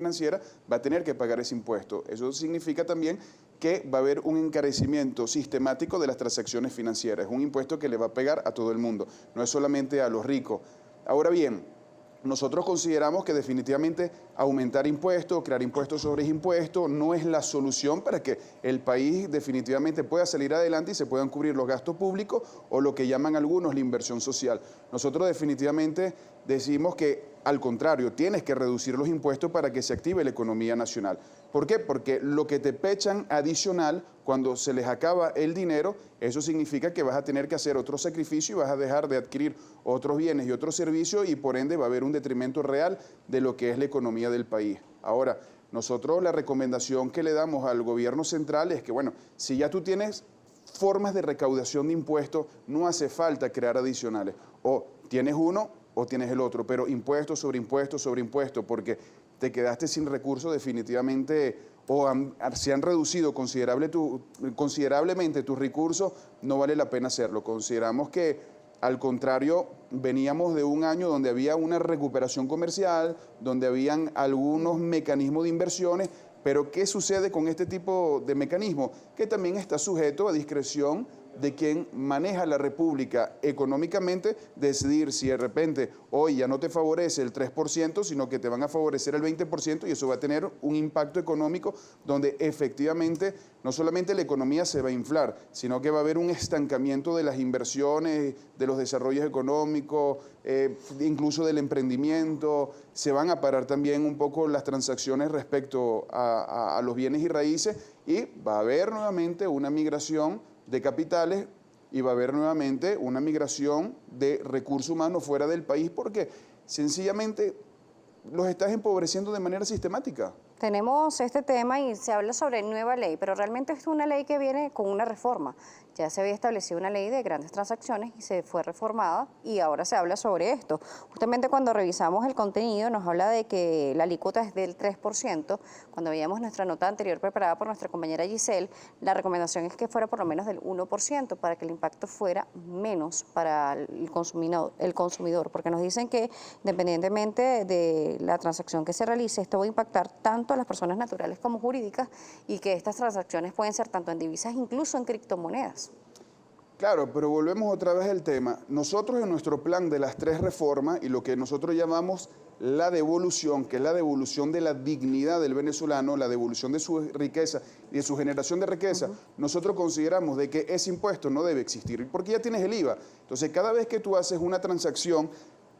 financiera va a tener que pagar ese impuesto. Eso significa también que va a haber un encarecimiento sistemático de las transacciones financieras. Es un impuesto que le va a pegar a todo el mundo, no es solamente a los ricos. Ahora bien, nosotros consideramos que definitivamente aumentar impuestos, crear impuestos sobre impuestos, no es la solución para que el país definitivamente pueda salir adelante y se puedan cubrir los gastos públicos o lo que llaman algunos la inversión social. Nosotros definitivamente decimos que, al contrario, tienes que reducir los impuestos para que se active la economía nacional. ¿Por qué? Porque lo que te pechan adicional, cuando se les acaba el dinero, eso significa que vas a tener que hacer otro sacrificio y vas a dejar de adquirir otros bienes y otros servicios y por ende va a haber un detrimento real de lo que es la economía del país. Ahora, nosotros la recomendación que le damos al gobierno central es que, bueno, si ya tú tienes formas de recaudación de impuestos, no hace falta crear adicionales. O tienes uno o tienes el otro, pero impuesto sobre impuesto sobre impuesto, porque te quedaste sin recursos definitivamente o se han reducido considerablemente tus recursos, no vale la pena hacerlo. Consideramos que, al contrario, veníamos de un año donde había una recuperación comercial, donde habían algunos mecanismos de inversiones, pero ¿qué sucede con este tipo de mecanismo? Que también está sujeto a discreción de quien maneja la República económicamente, decidir si de repente hoy ya no te favorece el 3%, sino que te van a favorecer el 20% y eso va a tener un impacto económico donde efectivamente no solamente la economía se va a inflar, sino que va a haber un estancamiento de las inversiones, de los desarrollos económicos, incluso del emprendimiento. Se van a parar también un poco las transacciones respecto a los bienes y raíces y va a haber nuevamente una migración de capitales y va a haber nuevamente una migración de recursos humanos fuera del país porque sencillamente los estás empobreciendo de manera sistemática. Tenemos este tema y se habla sobre nueva ley, pero realmente es una ley que viene con una reforma. Ya se había establecido una ley de grandes transacciones y se fue reformada y ahora se habla sobre esto. Justamente cuando revisamos el contenido nos habla de que la alícuota es del 3%. Cuando veíamos nuestra nota anterior preparada por nuestra compañera Giselle, la recomendación es que fuera por lo menos del 1% para que el impacto fuera menos para el consumidor, porque nos dicen que independientemente de la transacción que se realice, esto va a impactar tanto a las personas naturales como jurídicas y que estas transacciones pueden ser tanto en divisas, incluso en criptomonedas. Claro, pero volvemos otra vez al tema. Nosotros en nuestro plan de las 3 reformas y lo que nosotros llamamos la devolución, que es la devolución de la dignidad del venezolano, la devolución de su riqueza y de su generación de riqueza, nosotros consideramos de que ese impuesto no debe existir, porque ya tienes el IVA. Entonces, cada vez que tú haces una transacción,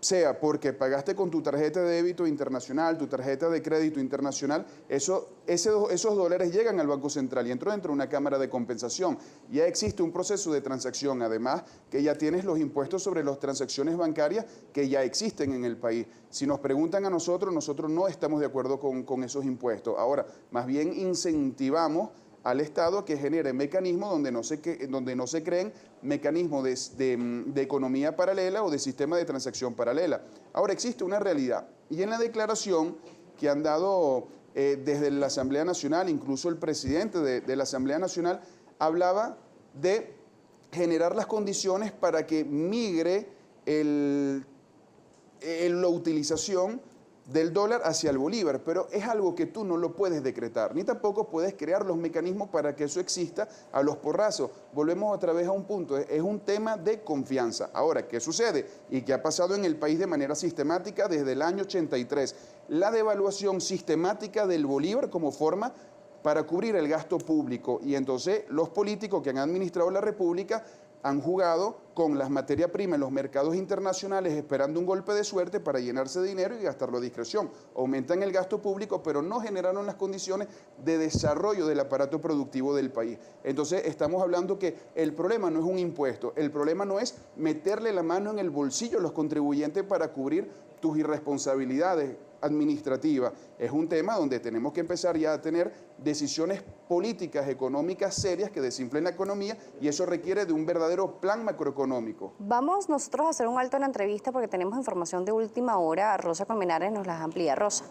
sea porque pagaste con tu tarjeta de débito internacional, tu tarjeta de crédito internacional, esos dólares llegan al Banco Central y entran dentro de una cámara de compensación. Ya existe un proceso de transacción, además que ya tienes los impuestos sobre las transacciones bancarias que ya existen en el país. Si nos preguntan a nosotros, nosotros no estamos de acuerdo con esos impuestos. Ahora, más bien incentivamos al Estado que genere mecanismos donde no se creen mecanismos de economía paralela o de sistema de transacción paralela. Ahora, existe una realidad y en la declaración que han dado desde la Asamblea Nacional, incluso el presidente de la Asamblea Nacional, hablaba de generar las condiciones para que migre la utilización del dólar hacia el bolívar, pero es algo que tú no lo puedes decretar, ni tampoco puedes crear los mecanismos para que eso exista a los porrazos. Volvemos otra vez a un punto, es un tema de confianza. Ahora, ¿qué sucede? Y qué ha pasado en el país de manera sistemática desde el año 83, la devaluación sistemática del bolívar como forma para cubrir el gasto público. Y entonces los políticos que han administrado la República han jugado con las materias primas en los mercados internacionales esperando un golpe de suerte para llenarse de dinero y gastarlo a discreción. Aumentan el gasto público, pero no generaron las condiciones de desarrollo del aparato productivo del país. Entonces estamos hablando que el problema no es un impuesto, el problema no es meterle la mano en el bolsillo a los contribuyentes para cubrir tus irresponsabilidades administrativa. Es un tema donde tenemos que empezar ya a tener decisiones políticas, económicas serias que desinflen la economía y eso requiere de un verdadero plan macroeconómico. Vamos nosotros a hacer un alto en la entrevista porque tenemos información de última hora. Rosa Colmenares nos las amplía. Rosa.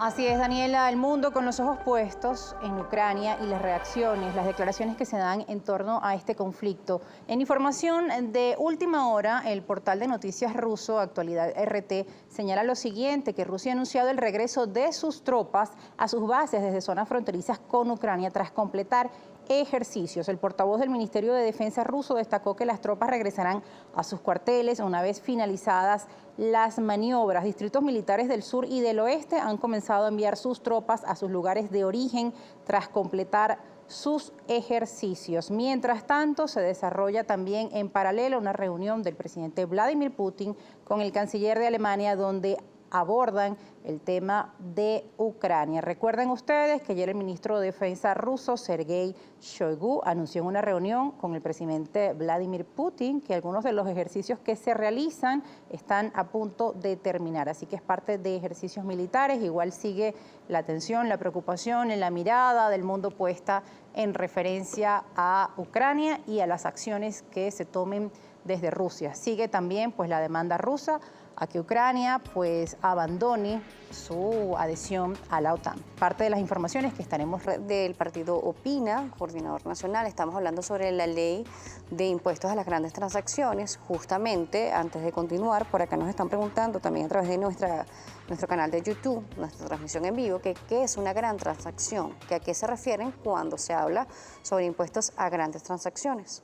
Así es, Daniela, el mundo con los ojos puestos en Ucrania y las reacciones, las declaraciones que se dan en torno a este conflicto. En información de última hora, el portal de noticias ruso, Actualidad RT, señala lo siguiente, que Rusia ha anunciado el regreso de sus tropas a sus bases desde zonas fronterizas con Ucrania tras completar ejercicios. El portavoz del Ministerio de Defensa ruso destacó que las tropas regresarán a sus cuarteles una vez finalizadas las maniobras. Distritos militares del sur y del oeste han comenzado a enviar sus tropas a sus lugares de origen tras completar sus ejercicios. Mientras tanto, se desarrolla también en paralelo una reunión del presidente Vladimir Putin con el canciller de Alemania, donde abordan el tema de Ucrania. Recuerden ustedes que ayer el ministro de Defensa ruso, Sergei Shoigu, anunció en una reunión con el presidente Vladimir Putin que algunos de los ejercicios que se realizan están a punto de terminar. Así que es parte de ejercicios militares. Igual sigue la atención, la preocupación, la mirada del mundo puesta en referencia a Ucrania y a las acciones que se tomen desde Rusia. Sigue también pues la demanda rusa a que Ucrania pues abandone su adhesión a la OTAN. Parte de las informaciones que estaremos... Del partido Opina, coordinador nacional, estamos hablando sobre la ley de impuestos a las grandes transacciones. Justamente, antes de continuar, por acá nos están preguntando también a través de nuestro canal de YouTube, nuestra transmisión en vivo, que qué es una gran transacción, que a qué se refieren cuando se habla sobre impuestos a grandes transacciones.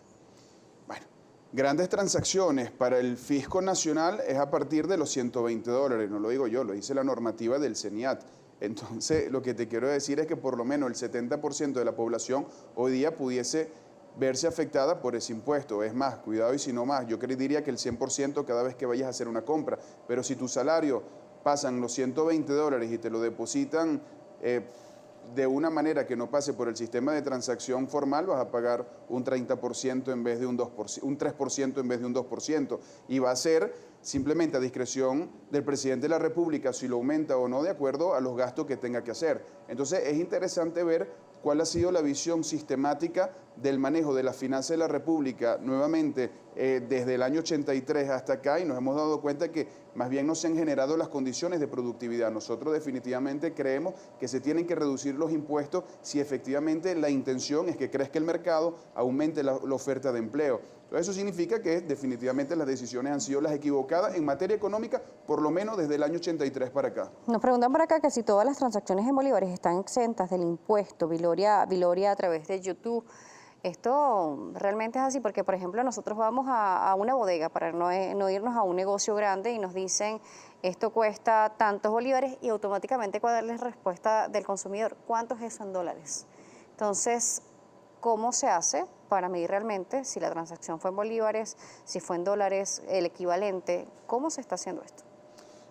Grandes transacciones para el fisco nacional es a partir de los $120, no lo digo yo, lo dice la normativa del CENIAT. Entonces, lo que te quiero decir es que por lo menos el 70% de la población hoy día pudiese verse afectada por ese impuesto. Es más, cuidado y si no más, yo diría que el 100% cada vez que vayas a hacer una compra. Pero si tu salario pasan los $120 y te lo depositan de una manera que no pase por el sistema de transacción formal, vas a pagar un 30% en vez de un 2%, un 3% en vez de un 2%. Y va a ser simplemente a discreción del presidente de la República si lo aumenta o no de acuerdo a los gastos que tenga que hacer. Entonces es interesante ver cuál ha sido la visión sistemática del manejo de las finanzas de la República nuevamente desde el año 83 hasta acá, y nos hemos dado cuenta que más bien no se han generado las condiciones de productividad. Nosotros definitivamente creemos que se tienen que reducir los impuestos si efectivamente la intención es que crezca el mercado, aumente la oferta de empleo. Entonces, eso significa que definitivamente las decisiones han sido las equivocadas en materia económica, por lo menos desde el año 83 para acá. Nos preguntan por acá que si todas las transacciones en bolívares están exentas del impuesto. Viloria a través de YouTube. Esto realmente es así porque, por ejemplo, nosotros vamos a una bodega para no irnos a un negocio grande y nos dicen esto cuesta tantos bolívares y automáticamente cuál es la respuesta del consumidor, ¿cuánto es eso en dólares? Entonces, ¿cómo se hace para medir realmente si la transacción fue en bolívares, si fue en dólares, el equivalente? ¿Cómo se está haciendo esto?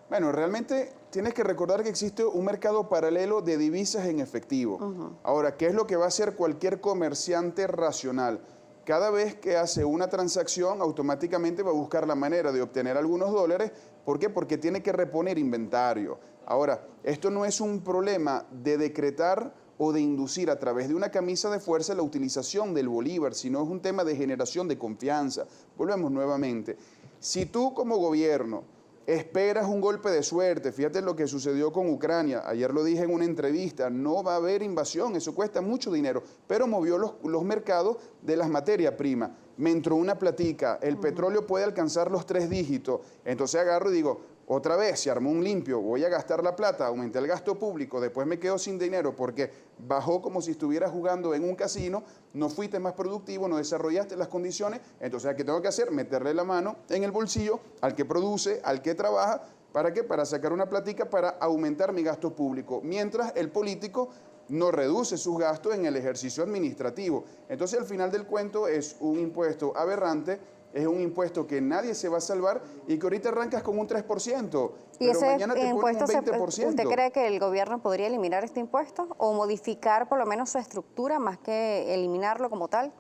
Bueno, realmente tienes que recordar que existe un mercado paralelo de divisas en efectivo. Ahora, ¿qué es lo que va a hacer cualquier comerciante racional? Cada vez que hace una transacción, automáticamente va a buscar la manera de obtener algunos dólares. ¿Por qué? Porque tiene que reponer inventario. Ahora, esto no es un problema de decretar o de inducir a través de una camisa de fuerza la utilización del bolívar, sino es un tema de generación de confianza. Volvemos nuevamente. Si tú como gobierno esperas un golpe de suerte, fíjate lo que sucedió con Ucrania, ayer lo dije en una entrevista, no va a haber invasión, eso cuesta mucho dinero, pero movió los mercados de las materias primas. Me entró una platica, el petróleo puede alcanzar los 3 dígitos, entonces agarro y digo, otra vez, se armó un limpio, voy a gastar la plata, aumenté el gasto público, después me quedo sin dinero porque bajó como si estuviera jugando en un casino, no fuiste más productivo, no desarrollaste las condiciones, entonces ¿qué tengo que hacer? Meterle la mano en el bolsillo al que produce, al que trabaja, ¿para qué? Para sacar una platica para aumentar mi gasto público, mientras el político no reduce sus gastos en el ejercicio administrativo. Entonces al final del cuento es un impuesto aberrante, es un impuesto que nadie se va a salvar y que ahorita arrancas con un 3%, ¿Y pero ese mañana te ponen un 20%. ¿Usted cree que el gobierno podría eliminar este impuesto o modificar por lo menos su estructura más que eliminarlo como tal?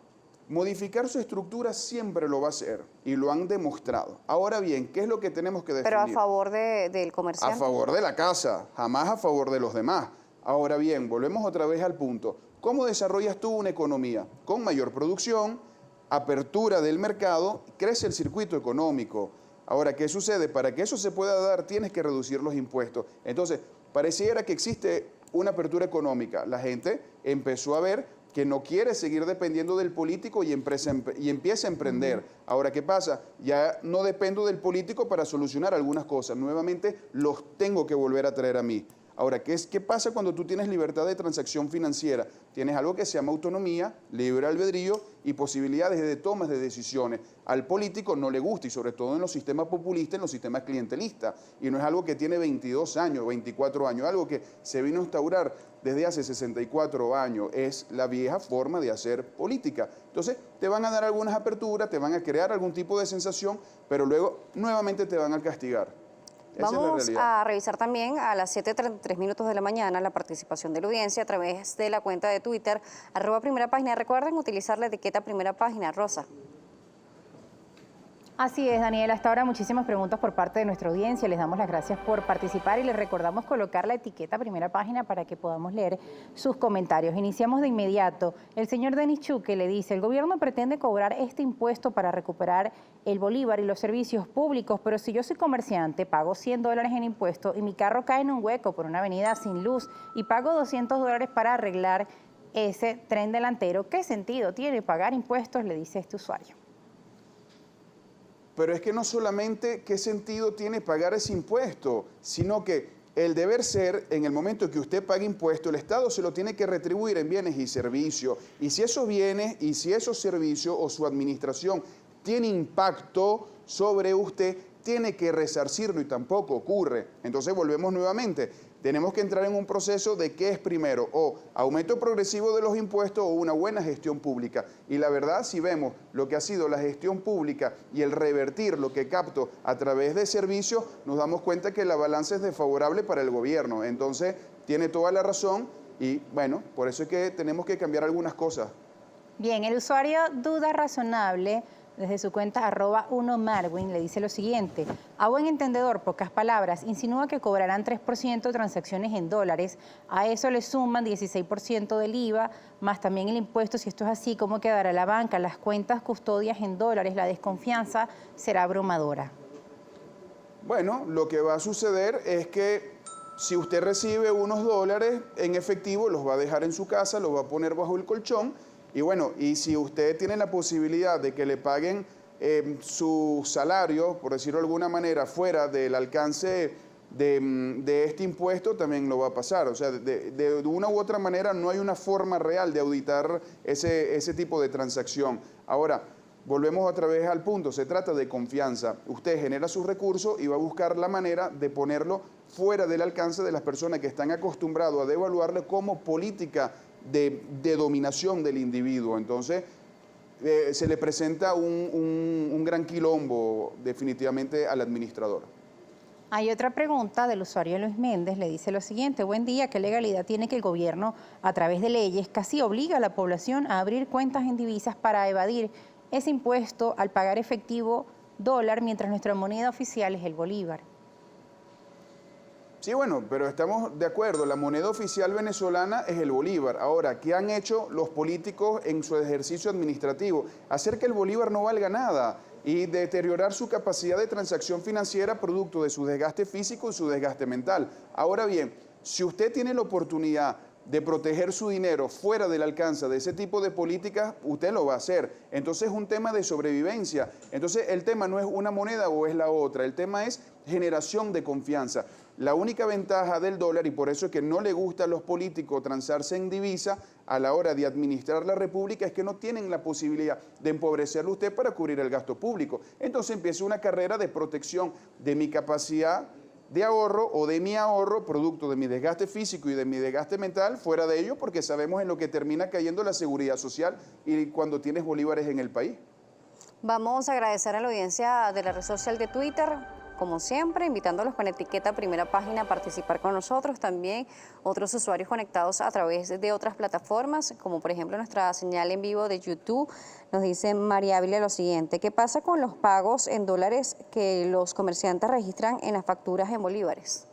Modificar su estructura siempre lo va a hacer y lo han demostrado. Ahora bien, ¿qué es lo que tenemos que definir? Pero a favor del comerciante. A favor de la casa, jamás a favor de los demás. Ahora bien, volvemos otra vez al punto. ¿Cómo desarrollas tú una economía? Con mayor producción, apertura del mercado, crece el circuito económico. Ahora, ¿qué sucede? Para que eso se pueda dar, tienes que reducir los impuestos. Entonces, pareciera que existe una apertura económica. La gente empezó a ver que no quiere seguir dependiendo del político y empieza a emprender. Ahora, ¿qué pasa? Ya no dependo del político para solucionar algunas cosas. Nuevamente los tengo que volver a traer a mí. Ahora, ¿qué pasa cuando tú tienes libertad de transacción financiera? Tienes algo que se llama autonomía, libre albedrío y posibilidades de tomas de decisiones. Al político no le gusta, y sobre todo en los sistemas populistas, en los sistemas clientelistas. Y no es algo que tiene 22 años, 24 años, algo que se vino a instaurar desde hace 64 años. Es la vieja forma de hacer política. Entonces, te van a dar algunas aperturas, te van a crear algún tipo de sensación, pero luego nuevamente te van a castigar. Vamos a revisar también a las 7:33 minutos de la mañana la participación de la audiencia a través de la cuenta de Twitter, @primerapágina. Recuerden utilizar la etiqueta Primera Página. Rosa. Así es, Daniela. Hasta ahora muchísimas preguntas por parte de nuestra audiencia. Les damos las gracias por participar y les recordamos colocar la etiqueta Primera Página para que podamos leer sus comentarios. Iniciamos de inmediato. El señor Denis Chuque le dice: el gobierno pretende cobrar este impuesto para recuperar el bolívar y los servicios públicos, pero si yo soy comerciante, pago $100 en impuesto y mi carro cae en un hueco por una avenida sin luz y pago $200 para arreglar ese tren delantero, ¿qué sentido tiene pagar impuestos?, le dice este usuario. Pero es que no solamente qué sentido tiene pagar ese impuesto, sino que el deber ser, en el momento que usted pague impuesto, el Estado se lo tiene que retribuir en bienes y servicios. Y si esos bienes y si esos servicios o su administración tiene impacto sobre usted, tiene que resarcirlo y tampoco ocurre. Entonces volvemos nuevamente. Tenemos que entrar en un proceso de qué es primero, o aumento progresivo de los impuestos o una buena gestión pública. Y la verdad, si vemos lo que ha sido la gestión pública y el revertir lo que capto a través de servicios, nos damos cuenta que la balanza es desfavorable para el gobierno. Entonces, tiene toda la razón y, bueno, por eso es que tenemos que cambiar algunas cosas. Bien, el usuario Duda Razonable, desde su cuenta @1marwin, le dice lo siguiente: a buen entendedor, pocas palabras, insinúa que cobrarán 3% de transacciones en dólares, a eso le suman 16% del IVA, más también el impuesto. Si esto es así, ¿cómo quedará la banca? Las cuentas custodias en dólares, la desconfianza será abrumadora. Bueno, lo que va a suceder es que si usted recibe unos dólares en efectivo, los va a dejar en su casa, los va a poner bajo el colchón. Y bueno, y si usted tiene la posibilidad de que le paguen su salario, por decirlo de alguna manera, fuera del alcance de este impuesto, también lo va a pasar. O sea, de una u otra manera no hay una forma real de auditar ese tipo de transacción. Ahora, volvemos otra vez al punto, se trata de confianza. Usted genera sus recursos y va a buscar la manera de ponerlo fuera del alcance de las personas que están acostumbrados a devaluarle como política de dominación del individuo. Entonces, se le presenta un gran quilombo definitivamente al administrador. Hay otra pregunta del usuario Luis Méndez, le dice lo siguiente: buen día, ¿qué legalidad tiene que el gobierno, a través de leyes, casi obliga a la población a abrir cuentas en divisas para evadir ese impuesto al pagar efectivo dólar, mientras nuestra moneda oficial es el bolívar? Sí, bueno, pero estamos de acuerdo, la moneda oficial venezolana es el bolívar. Ahora, ¿qué han hecho los políticos en su ejercicio administrativo? Hacer que el bolívar no valga nada y deteriorar su capacidad de transacción financiera producto de su desgaste físico y su desgaste mental. Ahora bien, si usted tiene la oportunidad de proteger su dinero fuera del alcance de ese tipo de políticas, usted lo va a hacer. Entonces es un tema de sobrevivencia. Entonces el tema no es una moneda o es la otra, el tema es generación de confianza. La única ventaja del dólar, y por eso es que no le gusta a los políticos transarse en divisa a la hora de administrar la república, es que no tienen la posibilidad de empobrecerlo usted para cubrir el gasto público. Entonces empieza una carrera de protección de mi capacidad de ahorro o de mi ahorro, producto de mi desgaste físico y de mi desgaste mental, fuera de ello, porque sabemos en lo que termina cayendo la seguridad social y cuando tienes bolívares en el país. Vamos a agradecer a la audiencia de la red social de Twitter, como siempre, invitándolos con etiqueta Primera Página a participar con nosotros. También otros usuarios conectados a través de otras plataformas, como por ejemplo nuestra señal en vivo de YouTube. Nos dice María Ávila lo siguiente: ¿qué pasa con los pagos en dólares que los comerciantes registran en las facturas en bolívares?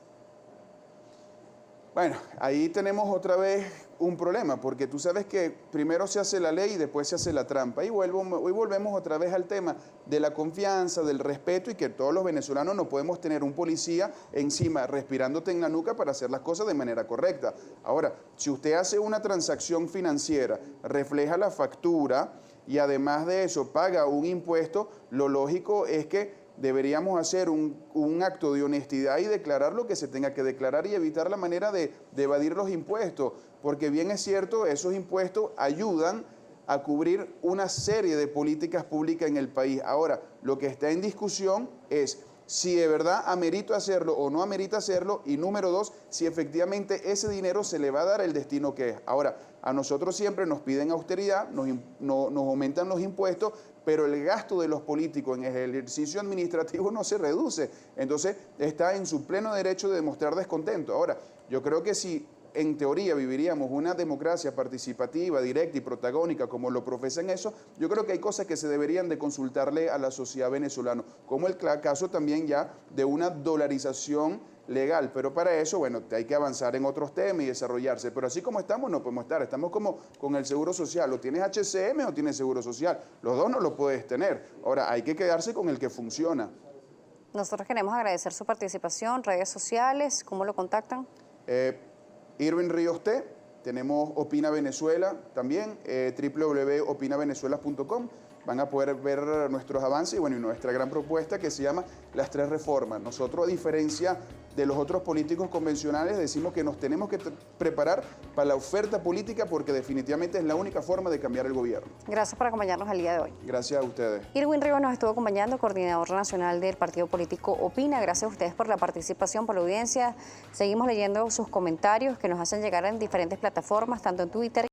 Bueno, ahí tenemos otra vez un problema, porque tú sabes que primero se hace la ley y después se hace la trampa. Y hoy volvemos otra vez al tema de la confianza, del respeto y que todos los venezolanos no podemos tener un policía encima respirándote en la nuca para hacer las cosas de manera correcta. Ahora, si usted hace una transacción financiera, refleja la factura y además de eso paga un impuesto, lo lógico es que deberíamos hacer un acto de honestidad y declarar lo que se tenga que declarar y evitar la manera de evadir los impuestos, porque bien es cierto, esos impuestos ayudan a cubrir una serie de políticas públicas en el país. Ahora, lo que está en discusión es si de verdad amerita hacerlo o no amerita hacerlo, y número dos, si efectivamente ese dinero se le va a dar el destino que es. Ahora, a nosotros siempre nos piden austeridad, nos aumentan los impuestos, pero el gasto de los políticos en el ejercicio administrativo no se reduce. Entonces, está en su pleno derecho de demostrar descontento. Ahora, yo creo que si en teoría viviríamos una democracia participativa, directa y protagónica, como lo profesan eso, yo creo que hay cosas que se deberían de consultarle a la sociedad venezolana, como el caso también ya de una dolarización legal, pero para eso, bueno, hay que avanzar en otros temas y desarrollarse, pero así como estamos no podemos estar, estamos como con el seguro social, o tienes HCM o tienes seguro social, los dos no lo puedes tener, ahora hay que quedarse con el que funciona. Nosotros queremos agradecer su participación, redes sociales, ¿cómo lo contactan? Irving Ríos T, tenemos Opina Venezuela también, www.opinavenezuela.com. Van a poder ver nuestros avances y, bueno, y nuestra gran propuesta que se llama Las Tres Reformas. Nosotros, a diferencia de los otros políticos convencionales, decimos que nos tenemos que preparar para la oferta política porque definitivamente es la única forma de cambiar el gobierno. Gracias por acompañarnos el día de hoy. Gracias a ustedes. Irwin Rivas nos estuvo acompañando, coordinador nacional del partido político Opina. Gracias a ustedes por la participación, por la audiencia. Seguimos leyendo sus comentarios que nos hacen llegar en diferentes plataformas, tanto en Twitter